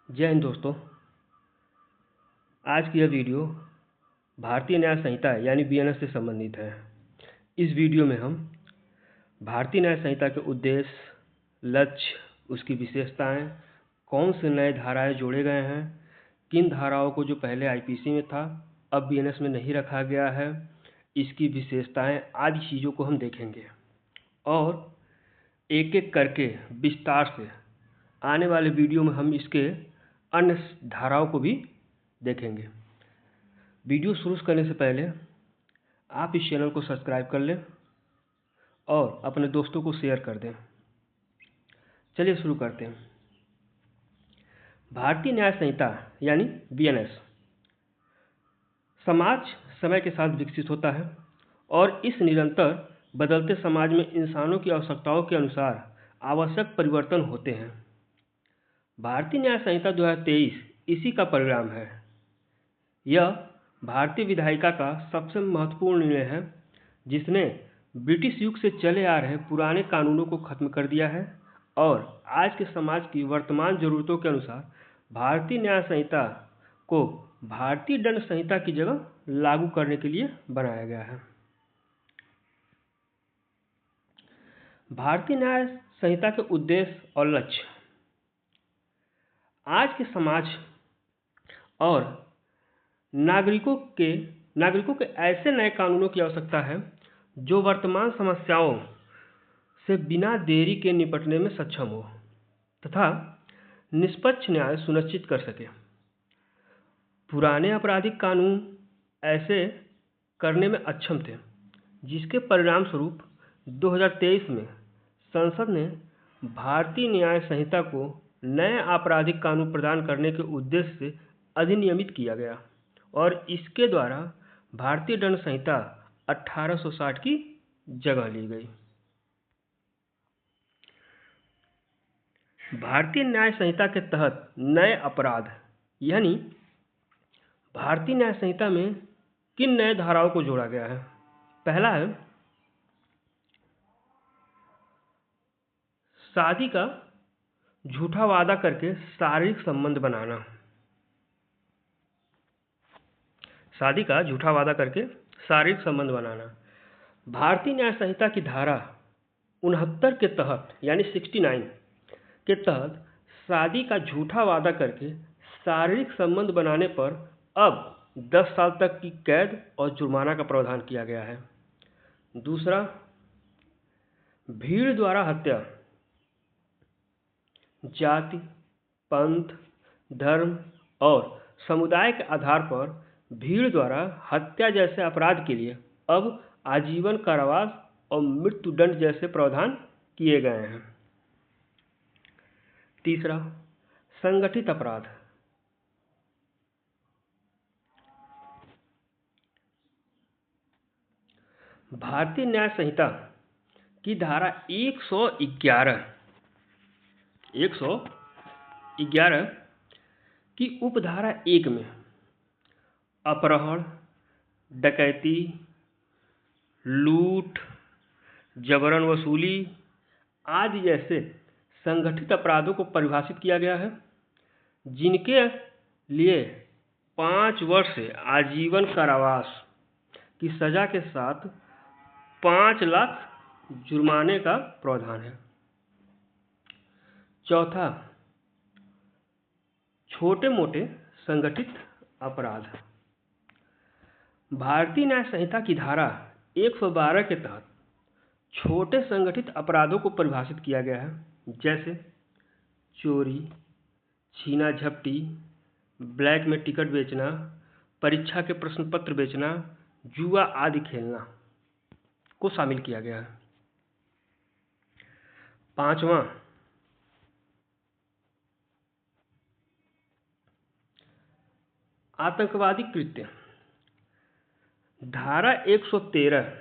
जय हिंद दोस्तों। आज की यह वीडियो भारतीय न्याय संहिता यानी बीएनएस से संबंधित है। इस वीडियो में हम भारतीय न्याय संहिता के उद्देश्य, लक्ष्य, उसकी विशेषताएं, कौन से नए धाराएं जोड़े गए हैं, किन धाराओं को जो पहले आईपीसी में था अब बीएनएस में नहीं रखा गया है, इसकी विशेषताएं आदि चीज़ों को हम देखेंगे और एक एक करके विस्तार से आने वाले वीडियो में हम इसके अन्य धाराओं को भी देखेंगे। वीडियो शुरू करने से पहले आप इस चैनल को सब्सक्राइब कर लें और अपने दोस्तों को शेयर कर दें। चलिए शुरू करते हैं। भारतीय न्याय संहिता यानी बीएनएस समाज समय के साथ विकसित होता है और इस निरंतर बदलते समाज में इंसानों की आवश्यकताओं के अनुसार आवश्यक परिवर्तन होते हैं। भारतीय न्याय संहिता 2023 इसी का परिणाम है। यह भारतीय विधायिका का सबसे महत्वपूर्ण निर्णय है जिसने ब्रिटिश युग से चले आ रहे पुराने कानूनों को खत्म कर दिया है और आज के समाज की वर्तमान जरूरतों के अनुसार भारतीय न्याय संहिता को भारतीय दंड संहिता की जगह लागू करने के लिए बनाया गया है। भारतीय न्याय संहिता के उद्देश्य और लक्ष्य। आज के समाज और नागरिकों के ऐसे नए कानूनों की आवश्यकता है जो वर्तमान समस्याओं से बिना देरी के निपटने में सक्षम हो तथा निष्पक्ष न्याय सुनिश्चित कर सके। पुराने आपराधिक कानून ऐसे करने में अक्षम थे, जिसके परिणाम स्वरूप 2023 में संसद ने भारतीय न्याय संहिता को नए आपराधिक कानून प्रदान करने के उद्देश्य से अधिनियमित किया गया और इसके द्वारा भारतीय दंड संहिता 1860 की जगह ली गई। भारतीय न्याय संहिता के तहत नए अपराध यानी भारतीय न्याय संहिता में किन नए धाराओं को जोड़ा गया है। पहला है शादी का झूठा वादा करके शारीरिक संबंध बनाना। शादी का झूठा वादा करके शारीरिक संबंध बनाना भारतीय न्याय संहिता की धारा 69 के तहत यानी 69 के तहत शादी का झूठा वादा करके शारीरिक संबंध बनाने पर अब 10 साल तक की कैद और जुर्माना का प्रावधान किया गया है। दूसरा, भीड़ द्वारा हत्या। जाति, पंथ, धर्म और समुदाय के आधार पर भीड़ द्वारा हत्या जैसे अपराध के लिए अब आजीवन कारावास और मृत्युदंड जैसे प्रावधान किए गए हैं। तीसरा, संगठित अपराध। भारतीय न्याय संहिता की धारा 111 की उपधारा 1 में अपहरण, डकैती, लूट, जबरन वसूली आदि जैसे संगठित अपराधों को परिभाषित किया गया है, जिनके लिए 5 वर्ष से आजीवन कारावास की सजा के साथ 5 लाख जुर्माने का प्रावधान है। चौथा, छोटे मोटे संगठित अपराध। भारतीय न्याय संहिता की धारा 112 के तहत छोटे संगठित अपराधों को परिभाषित किया गया है, जैसे चोरी, छीना झपटी, ब्लैक में टिकट बेचना, परीक्षा के प्रश्न पत्र बेचना, जुआ आदि खेलना को शामिल किया गया है। पांचवा, आतंकवादी कृत्य। धारा 113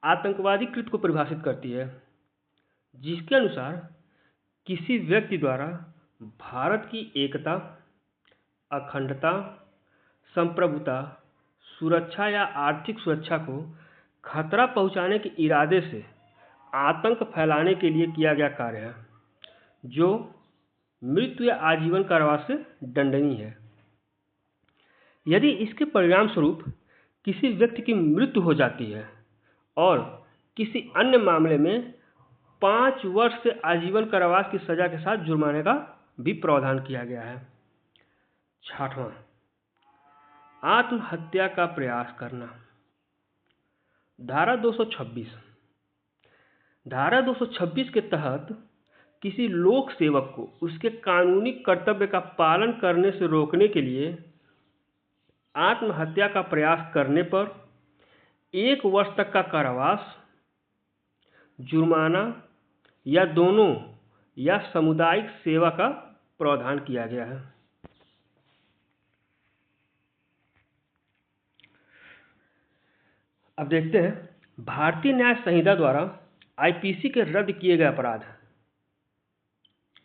आतंकवादी कृत्य को परिभाषित करती है, जिसके अनुसार किसी व्यक्ति द्वारा भारत की एकता, अखंडता, संप्रभुता, सुरक्षा या आर्थिक सुरक्षा को खतरा पहुंचाने के इरादे से आतंक फैलाने के लिए किया गया कार्य है, जो मृत्यु या आजीवन कारावास से दंडनीय है। यदि इसके परिणाम स्वरूप किसी व्यक्ति की मृत्यु हो जाती है और किसी अन्य मामले में 5 वर्ष से आजीवन कारावास की सजा के साथ जुर्माने का भी प्रावधान किया गया है। 6वां, आत्महत्या का प्रयास करना। धारा 226 के तहत किसी लोक सेवक को उसके कानूनी कर्तव्य का पालन करने से रोकने के लिए आत्महत्या का प्रयास करने पर 1 वर्ष तक का कारावास, जुर्माना या दोनों या सामुदायिक सेवा का प्रावधान किया गया है। अब देखते हैं भारतीय न्याय संहिता द्वारा आईपीसी के रद्द किए गए अपराध।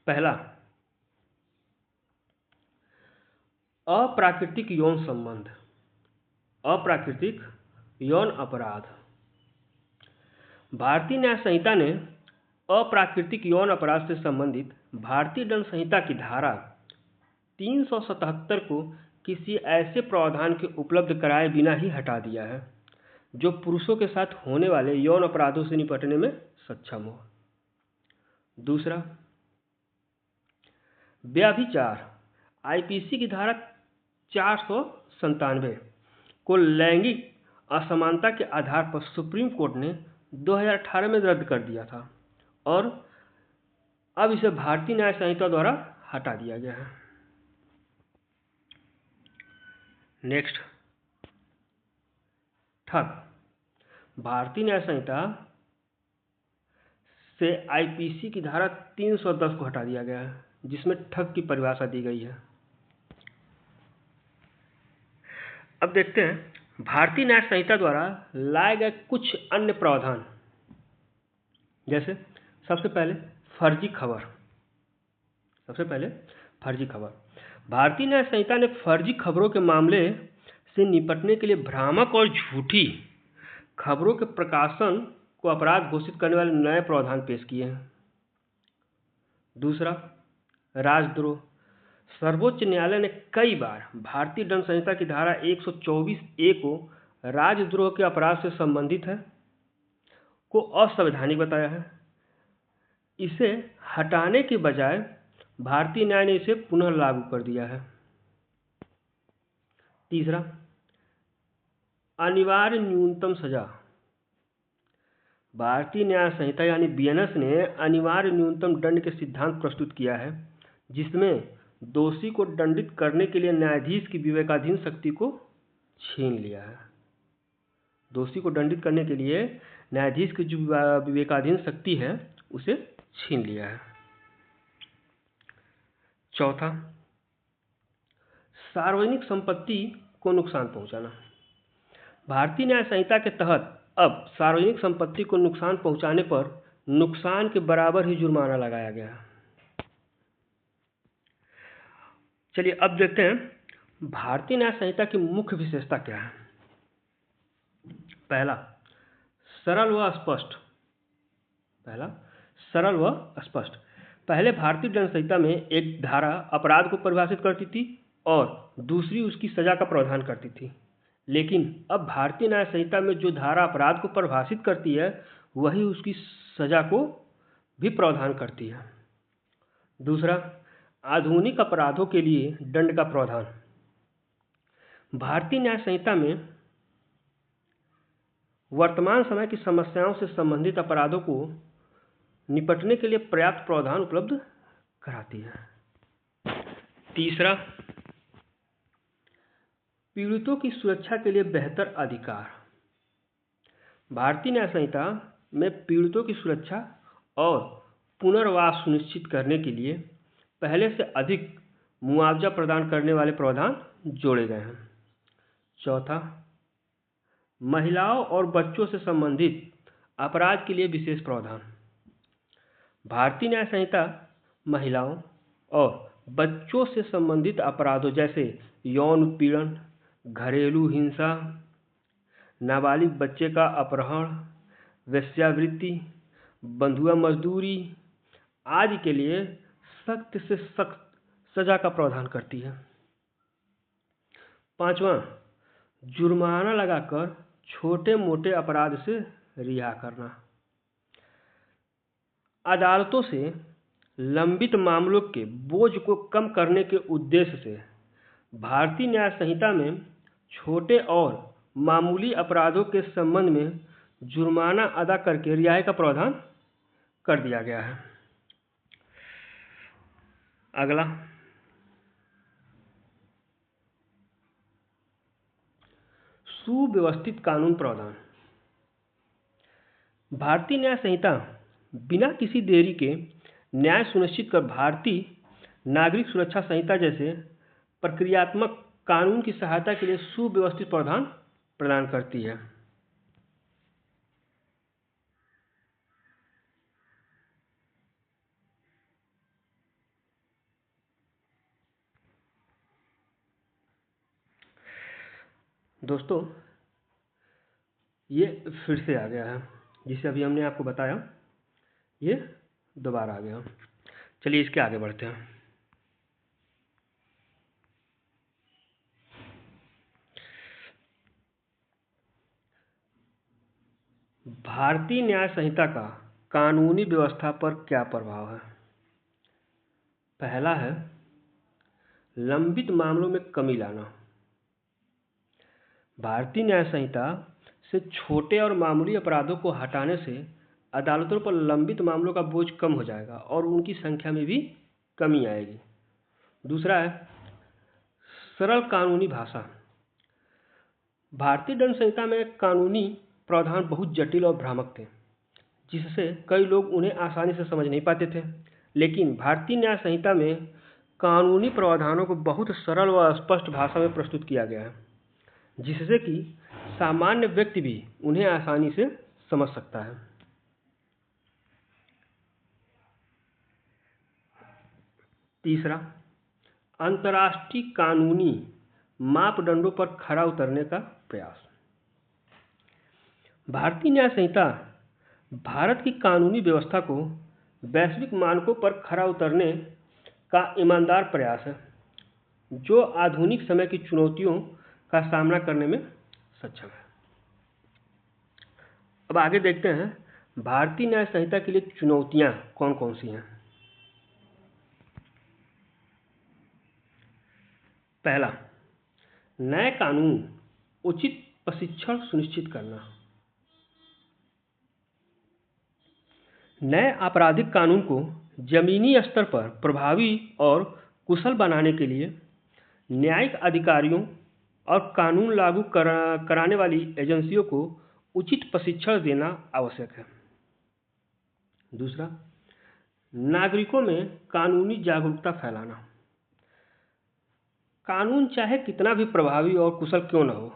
पहला, अप्राकृतिक यौन संबंध, अप्राकृतिक यौन अपराध। भारतीय न्याय संहिता ने अप्राकृतिक यौन अपराध से संबंधित भारतीय दंड संहिता की धारा 377 को किसी ऐसे प्रावधान के उपलब्ध कराए बिना ही हटा दिया है जो पुरुषों के साथ होने वाले यौन अपराधों से निपटने में सक्षम हो। दूसरा, व्यभिचार। आईपीसी की धारा 497 को लैंगिक असमानता के आधार पर सुप्रीम कोर्ट ने 2018 में रद्द कर दिया था और अब इसे भारतीय न्याय संहिता द्वारा हटा दिया गया है। नेक्स्ट, ठग। भारतीय न्याय संहिता से आईपीसी की धारा 310 को हटा दिया गया है जिसमें ठग की परिभाषा दी गई है। अब देखते हैं भारतीय न्याय संहिता द्वारा लाए गए कुछ अन्य प्रावधान, जैसे सबसे पहले फर्जी खबर। भारतीय न्याय संहिता ने फर्जी खबरों के मामले से निपटने के लिए भ्रामक और झूठी खबरों के प्रकाशन को अपराध घोषित करने वाले नए प्रावधान पेश किए हैं। दूसरा, राजद्रोह। सर्वोच्च न्यायालय ने कई बार भारतीय दंड संहिता की धारा 124A को राजद्रोह के अपराध से संबंधित है को असंवैधानिक बताया है। इसे हटाने के बजाय भारतीय न्याय ने इसे पुनः लागू कर दिया है। तीसरा, अनिवार्य न्यूनतम सजा। भारतीय न्याय संहिता यानी बीएनएस ने अनिवार्य न्यूनतम दंड के सिद्धांत प्रस्तुत किया है जिसमें दोषी को दंडित करने के लिए न्यायाधीश की विवेकाधीन शक्ति को छीन लिया है। दोषी को दंडित करने के लिए न्यायाधीश की जो विवेकाधीन शक्ति है उसे छीन लिया है। चौथा, सार्वजनिक संपत्ति को नुकसान पहुंचाना। भारतीय न्याय संहिता के तहत अब सार्वजनिक संपत्ति को नुकसान पहुंचाने पर नुकसान के बराबर ही जुर्माना लगाया गया है। चलिए अब देखते हैं भारतीय न्याय संहिता की मुख्य विशेषता क्या है। पहला, सरल व स्पष्ट। पहले भारतीय दंड संहिता में एक धारा अपराध को परिभाषित करती थी और दूसरी उसकी सजा का प्रावधान करती थी, लेकिन अब भारतीय न्याय संहिता में जो धारा अपराध को परिभाषित करती है वही उसकी सजा को भी प्रावधान करती है। दूसरा, आधुनिक अपराधों के लिए दंड का प्रावधान। भारतीय न्याय संहिता में वर्तमान समय की समस्याओं से संबंधित अपराधों को निपटने के लिए पर्याप्त प्रावधान उपलब्ध कराती है। तीसरा, पीड़ितों की सुरक्षा के लिए बेहतर अधिकार। भारतीय न्याय संहिता में पीड़ितों की सुरक्षा और पुनर्वास सुनिश्चित करने के लिए पहले से अधिक मुआवजा प्रदान करने वाले प्रावधान जोड़े गए हैं। चौथा, महिलाओं और बच्चों से संबंधित अपराध के लिए विशेष प्रावधान। भारतीय न्याय संहिता महिलाओं और बच्चों से संबंधित अपराधों जैसे यौन उत्पीड़न, घरेलू हिंसा, नाबालिग बच्चे का अपहरण, वेश्यावृत्ति, बंधुआ मजदूरी आदि के लिए सख्त से सख्त सजा का प्रावधान करती है। 5वां, जुर्माना लगाकर छोटे मोटे अपराध से रिहा करना। अदालतों से लंबित मामलों के बोझ को कम करने के उद्देश्य से भारतीय न्याय संहिता में छोटे और मामूली अपराधों के संबंध में जुर्माना अदा करके रिहाई का प्रावधान कर दिया गया है। अगला, सुव्यवस्थित कानून प्रावधान। भारतीय न्याय संहिता बिना किसी देरी के न्याय सुनिश्चित कर भारतीय नागरिक सुरक्षा संहिता जैसे प्रक्रियात्मक कानून की सहायता के लिए सुव्यवस्थित प्रावधान प्रदान करती है। दोस्तों, ये फिर से आ गया है, जिसे अभी हमने आपको बताया, ये दोबारा आ गया। चलिए इसके आगे बढ़ते हैं। भारतीय न्याय संहिता का कानूनी व्यवस्था पर क्या प्रभाव है? पहला है लंबित मामलों में कमी लाना। भारतीय न्याय संहिता से छोटे और मामूली अपराधों को हटाने से अदालतों पर लंबित मामलों का बोझ कम हो जाएगा और उनकी संख्या में भी कमी आएगी। दूसरा है सरल कानूनी भाषा। भारतीय दंड संहिता में कानूनी प्रावधान बहुत जटिल और भ्रामक थे, जिससे कई लोग उन्हें आसानी से समझ नहीं पाते थे। लेकिन भारतीय न्याय संहिता में कानूनी प्रावधानों को बहुत सरल व स्पष्ट भाषा में प्रस्तुत किया गया है, जिससे कि सामान्य व्यक्ति भी उन्हें आसानी से समझ सकता है। तीसरा, अंतर्राष्ट्रीय कानूनी मापदंडों पर खरा उतरने का प्रयास। भारतीय न्याय संहिता भारत की कानूनी व्यवस्था को वैश्विक मानकों पर खरा उतरने का ईमानदार प्रयास है, जो आधुनिक समय की चुनौतियों का सामना करने में सक्षम है। अब आगे देखते हैं भारतीय न्याय संहिता के लिए चुनौतियां कौन कौन सी हैं। पहला, नए कानून उचित प्रशिक्षण सुनिश्चित करना। नए आपराधिक कानून को जमीनी स्तर पर प्रभावी और कुशल बनाने के लिए न्यायिक अधिकारियों और कानून लागू कराने वाली एजेंसियों को उचित प्रशिक्षण देना आवश्यक है। दूसरा, नागरिकों में कानूनी जागरूकता फैलाना। कानून चाहे कितना भी प्रभावी और कुशल क्यों न हो,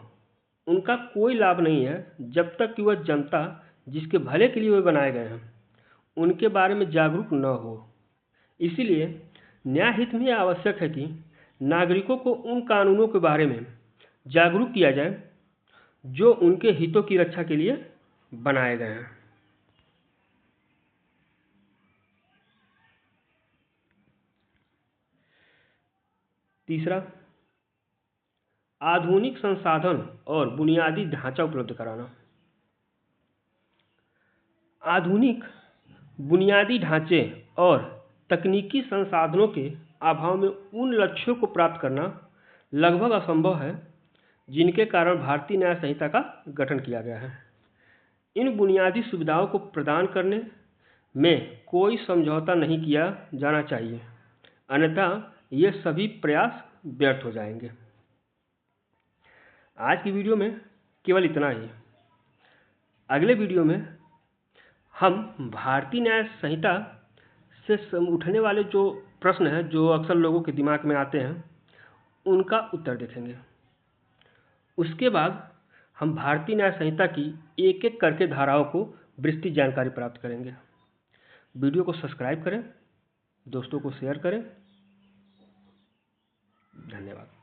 उनका कोई लाभ नहीं है जब तक कि वह जनता जिसके भले के लिए वे बनाए गए हैं उनके बारे में जागरूक न हो। इसीलिए न्यायहित में आवश्यक है कि नागरिकों को उन कानूनों के बारे में जागरूक किया जाए जो उनके हितों की रक्षा के लिए बनाए गए हैं। तीसरा, आधुनिक संसाधन और बुनियादी ढांचा उपलब्ध कराना। आधुनिक बुनियादी ढांचे और तकनीकी संसाधनों के अभाव में उन लक्ष्यों को प्राप्त करना लगभग असंभव है जिनके कारण भारतीय न्याय संहिता का गठन किया गया है। इन बुनियादी सुविधाओं को प्रदान करने में कोई समझौता नहीं किया जाना चाहिए, अन्यथा ये सभी प्रयास व्यर्थ हो जाएंगे। आज की वीडियो में केवल इतना ही। अगले वीडियो में हम भारतीय न्याय संहिता से उठने वाले जो प्रश्न हैं जो अक्सर लोगों के दिमाग में आते हैं उनका उत्तर देखेंगे। उसके बाद हम भारतीय न्याय संहिता की एक एक करके धाराओं को विस्तृत जानकारी प्राप्त करेंगे। वीडियो को सब्सक्राइब करें, दोस्तों को शेयर करें। धन्यवाद।